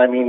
I mean,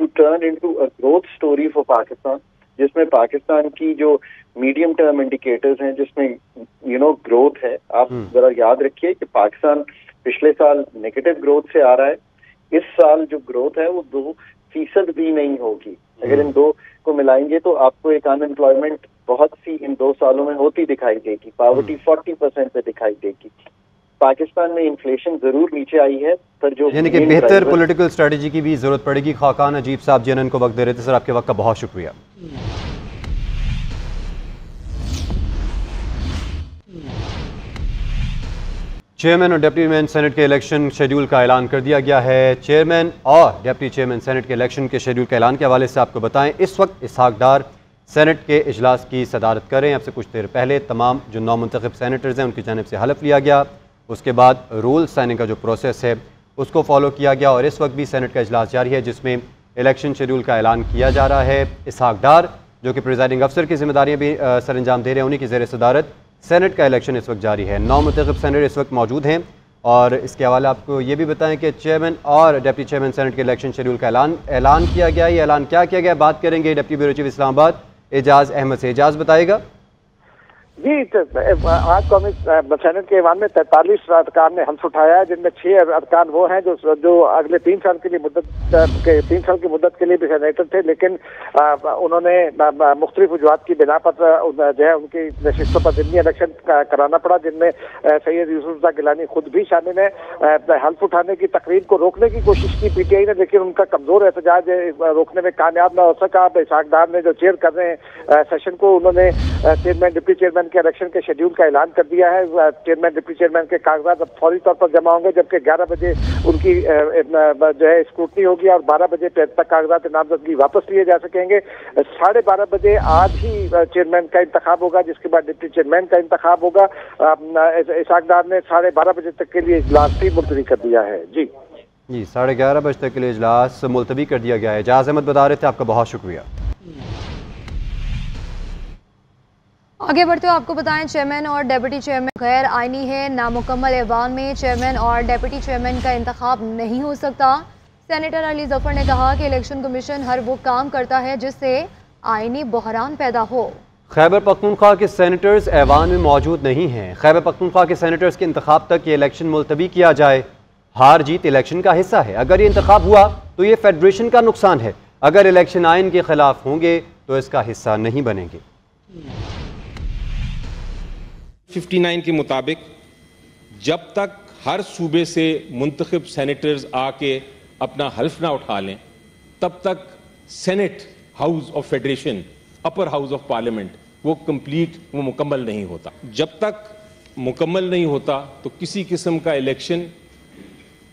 to turn into a growth story for Pakistan, جس میں پاکستان کی جو میڈیم ٹرم انڈیکیٹرز ہیں جس میں گروتھ ہے. آپ ذرا یاد رکھیے کہ پاکستان پچھلے سال نیگیٹو گروتھ سے آ رہا ہے. اس سال جو گروتھ ہے وہ 2% بھی نہیں ہوگی. اگر ان دو کو ملائیں گے تو آپ کو ایک ان امپلائمنٹ بہت سی ان 2 سالوں میں ہوتی دکھائی دے گی. پاورٹی 40% پہ دکھائی دے گی. پاکستان میں انفلیشن ضرور نیچے آئی ہے پر جو یعنی کہ بہتر پولیٹیکل اسٹریٹجی کی بھی ضرورت پڑے گی. خاقان نجیب صاحب جنن کو وقت دے رہے تھے. سر آپ کے وقت کا بہت شکریہ. چیئرمین اور ڈپٹی چیئرمین سینٹ کے الیکشن شیڈول کا اعلان کر دیا گیا ہے. چیئرمین اور ڈپٹی چیئرمین سینٹ کے الیکشن کے شیڈول کے اعلان کے حوالے سے آپ کو بتائیں اس وقت اسحاق ڈار سینٹ کے اجلاس کی صدارت کریں. اب سے کچھ دیر پہلے تمام جو نو منتخب سینیٹرز ہیں ان کی جانب سے حلف لیا گیا. اس کے بعد رول سائننگ کا جو پروسیس ہے اس کو فالو کیا گیا اور اس وقت بھی سینٹ کا اجلاس جاری ہے جس میں الیکشن شیڈول کا اعلان کیا جا رہا ہے. اسحاق ڈار جو کہ پریزائڈنگ افسر کی ذمہ داریاں بھی سر انجام دے رہے ہیں انہی کی زیر صدارت سینٹ کا الیکشن اس وقت جاری ہے. 9 منتخب سینیٹر اس وقت موجود ہیں اور اس کے حوالے آپ کو یہ بھی بتائیں کہ چیئرمین اور ڈپٹی چیئرمین سینٹ کے الیکشن شیڈول کا اعلان کیا گیا. یہ اعلان کیا کیا گیا بات کریں گے ڈپٹی بیورو چیف اسلام آباد اعجاز احمد سے. اعجاز بتائے گا. جی آج قومی سینٹ کے ایوان میں 43 ارکان نے حلف اٹھایا ہے جن میں 6 ارکان وہ ہیں جو اگلے 3 سال کے لیے 3 سال کی مدت کے لیے بھی سینیٹر تھے لیکن انہوں نے مختلف وجوہات کی بنا پر جو ہے ان کی نشستوں پر ضمنی الیکشن کرانا پڑا جن میں سید یوسف رضا گیلانی خود بھی شامل ہیں. حلف اٹھانے کی تقریب کو روکنے کی کوشش کی پی ٹی آئی نے لیکن ان کا کمزور احتجاج روکنے میں کامیاب نہ ہو سکا. اسحاق ڈار نے جو چیئر کر رہے ہیں سیشن کو انہوں نے چیئرمین ڈپٹی چیئرمین کے الیکشن کے شیڈول کا اعلان کر دیا ہے. چیئرمین ڈپٹی چیئرمین کے کاغذات اب فوری طور پر جمع ہوں گے جبکہ 11 بجے ان کی جو ہے اسکروٹنی ہوگی اور 12 بجے تک کاغذات نامزدگی واپس لیے جا سکیں گے. 12:30 بجے آج ہی چیئرمین کا انتخاب ہوگا جس کے بعد ڈپٹی چیئرمین کا انتخاب ہوگا. اسحاق ڈار نے 12:30 بجے تک کے لیے اجلاس بھی ملتوی کر دیا ہے. جی 11:30 بجے تک کے لیے اجلاس ملتوی کر دیا گیا ہے. اعجاز احمد بتا رہے تھے. آپ کا بہت شکریہ. آگے بڑھتے ہو آپ کو بتائیں چیئرمین اور ڈیپٹی چیئرمین غیر آئینی ہے. نامکمل ایوان میں چیئرمین اور ڈیپٹی چیئرمین کا انتخاب نہیں ہو سکتا. سینیٹر علی ظفر نے کہا کہ الیکشن کمیشن ہر وہ کام کرتا ہے جس سے آئینی بحران پیدا ہو. خیبر پختونخوا کے سینیٹرز ایوان میں موجود نہیں ہیں. خیبر پختونخوا کے سینیٹرز کے انتخاب تک یہ الیکشن ملتوی کیا جائے. ہار جیت الیکشن کا حصہ ہے. اگر یہ انتخاب ہوا تو یہ فیڈریشن کا نقصان ہے. اگر الیکشن آئین کے خلاف ہوں گے تو اس کا حصہ نہیں بنیں گے. 59 کے مطابق جب تک ہر صوبے سے منتخب سینیٹرز آ کے اپنا حلف نہ اٹھا لیں تب تک senate house of federation upper house of parliament وہ مکمل نہیں ہوتا. جب تک مکمل نہیں ہوتا تو کسی قسم کا الیکشن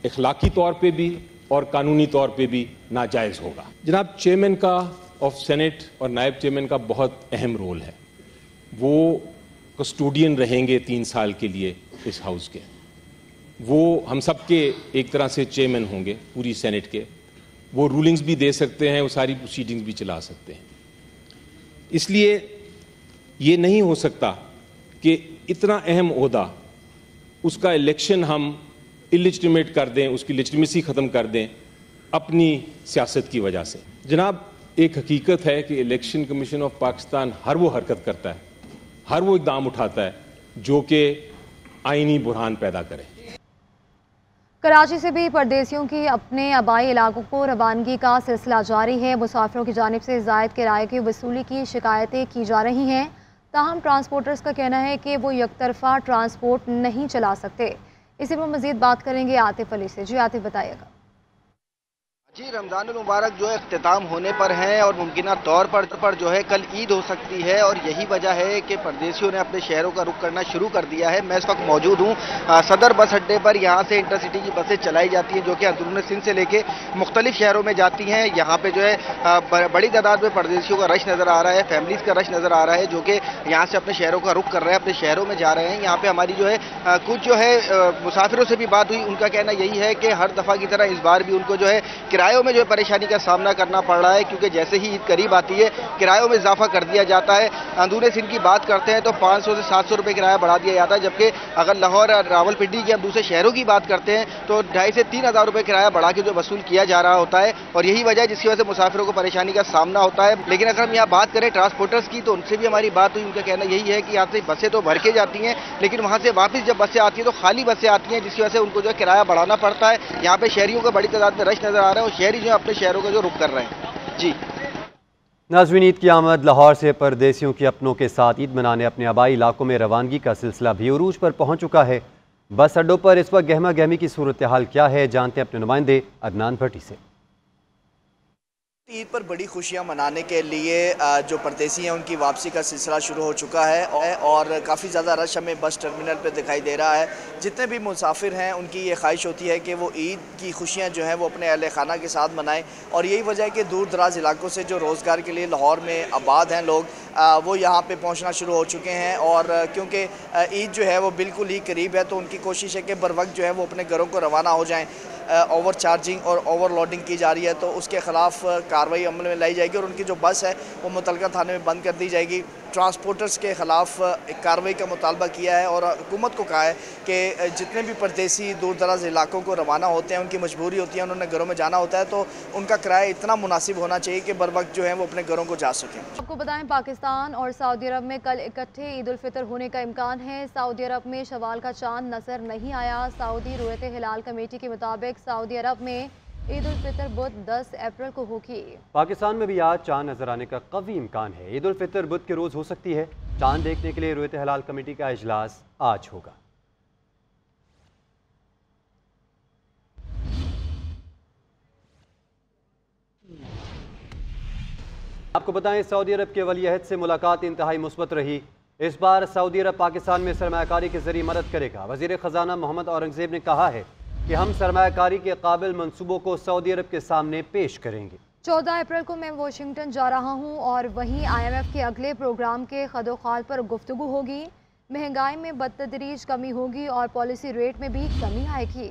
اخلاقی طور پہ بھی اور قانونی طور پہ بھی ناجائز ہوگا. جناب چیئرمین کا آف سینٹ اور نائب چیئرمین کا بہت اہم رول ہے. وہ کسٹوڈین رہیں گے 3 سال کے لیے اس ہاؤس کے. وہ ہم سب کے ایک طرح سے چیئرمین ہوں گے پوری سینٹ کے. وہ رولنگز بھی دے سکتے ہیں, وہ ساری پروسیڈنگز بھی چلا سکتے ہیں. اس لیے یہ نہیں ہو سکتا کہ اتنا اہم عہدہ اس کا الیکشن ہم اللیجٹیمیٹ کر دیں, اس کی لیجٹیمیسی ختم کر دیں اپنی سیاست کی وجہ سے. جناب ایک حقیقت ہے کہ الیکشن کمیشن آف پاکستان ہر وہ حرکت کرتا ہے, ہر وہ اقدام اٹھاتا ہے جو کہ آئینی بحران پیدا کرے. کراچی سے بھی پردیسیوں کی اپنے آبائی علاقوں کو روانگی کا سلسلہ جاری ہے. مسافروں کی جانب سے زائد کرائے کی وصولی کی شکایتیں کی جا رہی ہیں. تاہم ٹرانسپورٹرز کا کہنا ہے کہ وہ یک طرفہ ٹرانسپورٹ نہیں چلا سکتے. اسی پر مزید بات کریں گے عاطف علی سے. جی عاطف بتائیے گا. جی رمضان المبارک جو ہے اختتام ہونے پر ہیں اور ممکنہ طور پر جو ہے کل عید ہو سکتی ہے اور یہی وجہ ہے کہ پردیسیوں نے اپنے شہروں کا رخ کرنا شروع کر دیا ہے. میں اس وقت موجود ہوں صدر بس اڈے پر. یہاں سے انٹرسٹی کی بسیں چلائی جاتی ہیں جو کہ اندرون سندھ سے لے کے مختلف شہروں میں جاتی ہیں. یہاں پہ جو ہے بڑی تعداد میں پردیسیوں کا رش نظر آ رہا ہے, فیملیز کا رش نظر آ رہا ہے جو کہ یہاں سے اپنے شہروں کا رخ کر رہے ہیں, اپنے شہروں میں جا رہے ہیں. یہاں پہ ہماری جو ہے کچھ جو ہے مسافروں سے بھی بات ہوئی. ان کا کہنا یہی ہے کہ ہر دفعہ کی طرح اس بار بھی ان کو جو ہے کرایہ کرایوں میں جو ہے پریشانی کا سامنا کرنا پڑ رہا ہے، کیونکہ جیسے ہی عید قریب آتی ہے کرایوں میں اضافہ کر دیا جاتا ہے۔ اندرون سندھ کی بات کرتے ہیں تو 500 سے 700 روپے کرایہ بڑھا دیا جاتا ہے، جبکہ اگر لاہور اور راولپنڈی کے ہم دوسرے شہروں کی بات کرتے ہیں تو 2500 سے 3000 روپے کرایہ بڑھا کے جو وصول کیا جا رہا ہوتا ہے، اور یہی وجہ ہے جس کی وجہ سے مسافروں کو پریشانی کا سامنا ہوتا ہے۔ لیکن اگر ہم یہاں بات کریں ٹرانسپورٹرز کی تو ان سے بھی ہماری بات ہوئی، ان کا کہنا یہی ہے کہ یہاں سے بسیں تو بھر کے جاتی ہیں لیکن وہاں سے واپس جب بسیں آتی ہیں تو خالی بسیں آتی ہیں، جس کی وجہ سے ان کو جو ہے کرایہ بڑھانا پڑتا ہے۔ یہاں پہ شہریوں کا بڑی تعداد میں رش نظر آ رہا ہے اور شہری جو ہے اپنے شہروں کا جو رخ کر رہے ہیں۔ جی ناظرین، عید کی آمد لاہور سے پردیسیوں کی اپنوں کے ساتھ عید منانے اپنے آبائی علاقوں میں روانگی کا سلسلہ بھی عروج پر پہنچ چکا ہے۔ بس اڈوں پر اس وقت گہما گہمی کی صورتحال کیا ہے، جانتے ہیں اپنے نمائندے عدنان بھٹی سے۔ عید پر بڑی خوشیاں منانے کے لیے جو پردیسی ہیں ان کی واپسی کا سلسلہ شروع ہو چکا ہے اور کافی زیادہ رش ہمیں بس ٹرمینل پہ دکھائی دے رہا ہے۔ جتنے بھی مسافر ہیں ان کی یہ خواہش ہوتی ہے کہ وہ عید کی خوشیاں جو ہیں وہ اپنے اہل خانہ کے ساتھ منائیں، اور یہی وجہ ہے کہ دور دراز علاقوں سے جو روزگار کے لیے لاہور میں آباد ہیں لوگ، وہ یہاں پہ پہنچنا شروع ہو چکے ہیں، اور کیونکہ عید جو ہے وہ بالکل ہی قریب ہے تو ان کی کوشش ہے کہ بر وقت جو ہے وہ اپنے گھروں کو روانہ ہو جائیں۔ اوور چارجنگ اور اوور لوڈنگ کی جا رہی ہے تو اس کے خلاف کارروائی عمل میں لائی جائے گی اور ان کی جو بس ہے وہ متعلقہ تھانے میں بند کر دی جائے گی۔ ٹرانسپورٹرز کے خلاف کارروائی کا مطالبہ کیا ہے اور حکومت کو کہا ہے کہ جتنے بھی پردیسی دور دراز علاقوں کو روانہ ہوتے ہیں ان کی مجبوری ہوتی ہے، انہوں نے گھروں میں جانا ہوتا ہے، تو ان کا کرایہ اتنا مناسب ہونا چاہیے کہ بر وقت جو ہے وہ اپنے گھروں کو جا سکیں۔ آپ کو بتائیں پاکستان اور سعودی عرب میں کل اکٹھے عید الفطر ہونے کا امکان ہے۔ سعودی عرب میں شوال کا چاند نظر نہیں آیا۔ سعودی رؤیت ہلال کمیٹی کے مطابق سعودی عرب میں عید الفطر بدھ 10 اپریل کو ہوگی۔ پاکستان میں بھی آج چاند نظر آنے کا قوی امکان ہے۔ عید الفطر بدھ کے روز ہو سکتی ہے۔ چاند دیکھنے کے لیے رؤیت ہلال کمیٹی کا اجلاس آج ہوگا۔ آپ کو بتائیں سعودی عرب کے ولی عہد سے ملاقات انتہائی مثبت رہی۔ اس بار سعودی عرب پاکستان میں سرمایہ کاری کے ذریعے مدد کرے گا۔ وزیر خزانہ محمد اورنگزیب نے کہا ہے کہ ہم سرمایہ کاری کے قابل منصوبوں کو سعودی عرب کے سامنے پیش کریں گے۔ 14 اپریل کو میں واشنگٹن جا رہا ہوں اور وہیں IMF کے اگلے پروگرام کے خدوخال پر گفتگو ہوگی۔ مہنگائی میں بتدریج کمی ہوگی اور پالیسی ریٹ میں بھی کمی آئے گی۔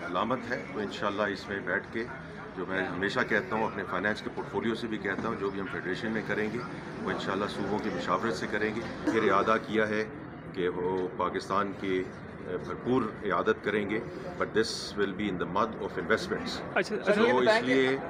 علامت ہے تو انشاءاللہ اس میں بیٹھ کے، جو میں ہمیشہ کہتا ہوں اپنے فائنانس کے پورٹ فولیو سے بھی کہتا ہوں، جو بھی ہم فیڈریشن میں کریں گے وہ انشاءاللہ صوبوں کی مشاورت سے کریں گے۔ پھر اعادہ کیا ہے کہ وہ پاکستان کی بھرپور اعادت کریں گے، but this will be in دا مد آف انویسٹمنٹس۔ تو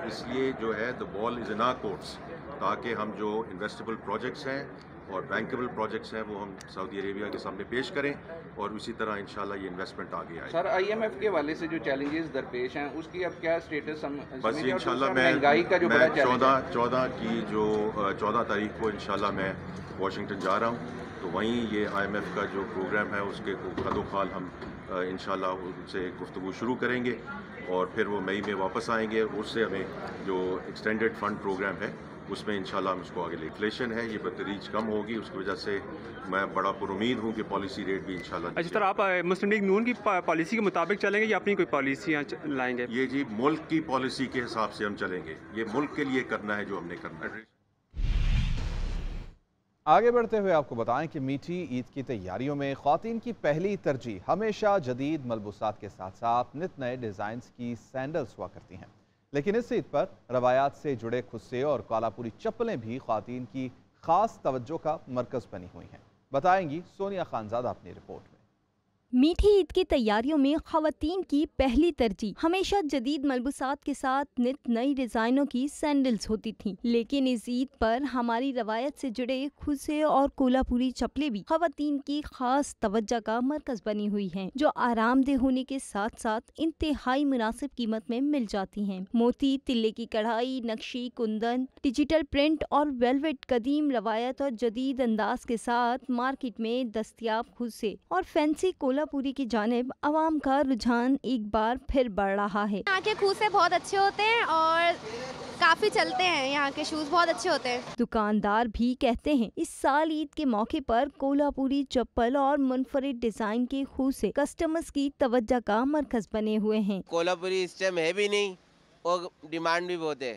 اس لیے جو ہے دا بال از ان آور کورٹس، تاکہ ہم جو انویسٹیبل پروجیکٹس ہیں اور بینکیبل پروجیکٹس ہیں وہ ہم سعودی عربیہ کے سامنے پیش کریں اور اسی طرح انشاءاللہ یہ انویسٹمنٹ آگے آئے۔ سر IMF کے حوالے سے جو چیلنجز درپیش ہیں اس کی اب کیا سٹیٹس بس انشاءاللہ مہنگائی کا جو بڑا چیلنج ہے 14 تاریخ کو انشاءاللہ میں واشنگٹن جا رہا ہوں، تو وہیں یہ IMF کا جو پروگرام ہے اس کے خدوخال ہم انشاءاللہ ان سے گفتگو شروع کریں گے اور پھر وہ مئی میں واپس آئیں گے۔ اس سے ہمیں جو ایکسٹینڈڈ فنڈ پروگرام ہے اس میں انشاءاللہ ہم اس کو آگے لے۔ انفلیشن ہے یہ بتدریج کم ہوگی، اس کی وجہ سے میں بڑا پر امید ہوں کہ پالیسی ریٹ بھی انشاءاللہ۔ اچھا سر، آپ مسلم لیگ نون کی پالیسی کے مطابق چلیں گے یا اپنی کوئی پالیسیاں لائیں گے؟ یہ جی ملک کی پالیسی کے حساب سے ہم چلیں گے، یہ ملک کے لیے کرنا ہے جو ہم نے کرنا ہے۔ آگے بڑھتے ہوئے آپ کو بتائیں کہ میٹھی عید کی تیاریوں میں خواتین کی پہلی ترجیح ہمیشہ جدید ملبوسات کے ساتھ ساتھ نت نئے ڈیزائنز کی سینڈلز ہوا کرتی ہیں، لیکن اس عید پر روایات سے جڑے خصے اور کالاپوری چپلیں بھی خواتین کی خاص توجہ کا مرکز بنی ہوئی ہیں۔ بتائیں گی سونیا خانزادہ اپنی رپورٹ میں۔ میٹھی عید کی تیاریوں میں خواتین کی پہلی ترجیح ہمیشہ جدید ملبوسات کے ساتھ نت نئی ڈیزائنوں کی سینڈلز ہوتی تھیں، لیکن اس عید پر ہماری روایت سے جڑے کھوسے اور کولہاپوری چپلیں بھی خواتین کی خاص توجہ کا مرکز بنی ہوئی ہیں، جو آرام دہ ہونے کے ساتھ ساتھ انتہائی مناسب قیمت میں مل جاتی ہیں۔ موتی، تلے کی کڑھائی، نقشی، کندن، ڈیجیٹل پرنٹ اور ویلویٹ قدیم روایت اور جدید انداز کے ساتھ مارکیٹ میں دستیاب کھوسے اور فینسی پوری کی جانب عوام کا رجحان ایک بار پھر بڑھ رہا ہے۔ یہاں کے کھوسے بہت اچھے ہوتے ہیں اور کافی چلتے ہیں، یہاں کے شوز بہت اچھے ہوتے ہیں۔ دکاندار بھی کہتے ہیں اس سال عید کے موقع پر کولہاپوری چپل اور منفرد ڈیزائن کے کھوسے کسٹمرز کی توجہ کا مرکز بنے ہوئے ہیں۔ کولہاپوری اس ٹائم ہے بھی نہیں اور ڈیمانڈ بھی بہت ہے،